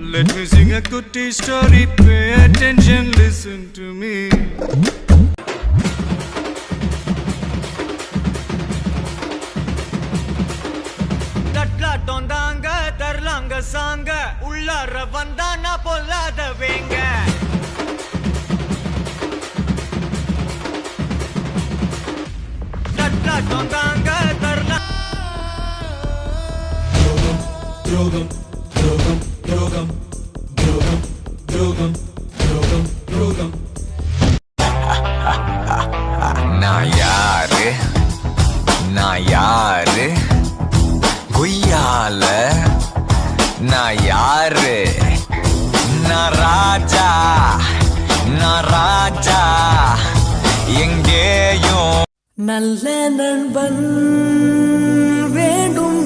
Let me sing a goodie story, pay attention, listen to me. தட்லாட்டம் தாங்க தரலாங்க சாங்க உள்ளார வந்தா நான் பொல்லாத வேங்க தட்லாட்டம் தாங்க தரலாம் Drogam, drogam, drogam, drogam, drogam, drogam, drogam. நான் யாரு குய்யால நான் யாரு நான் ராஜா எங்கேயும் நல்ல நண்பன் வேண்டும்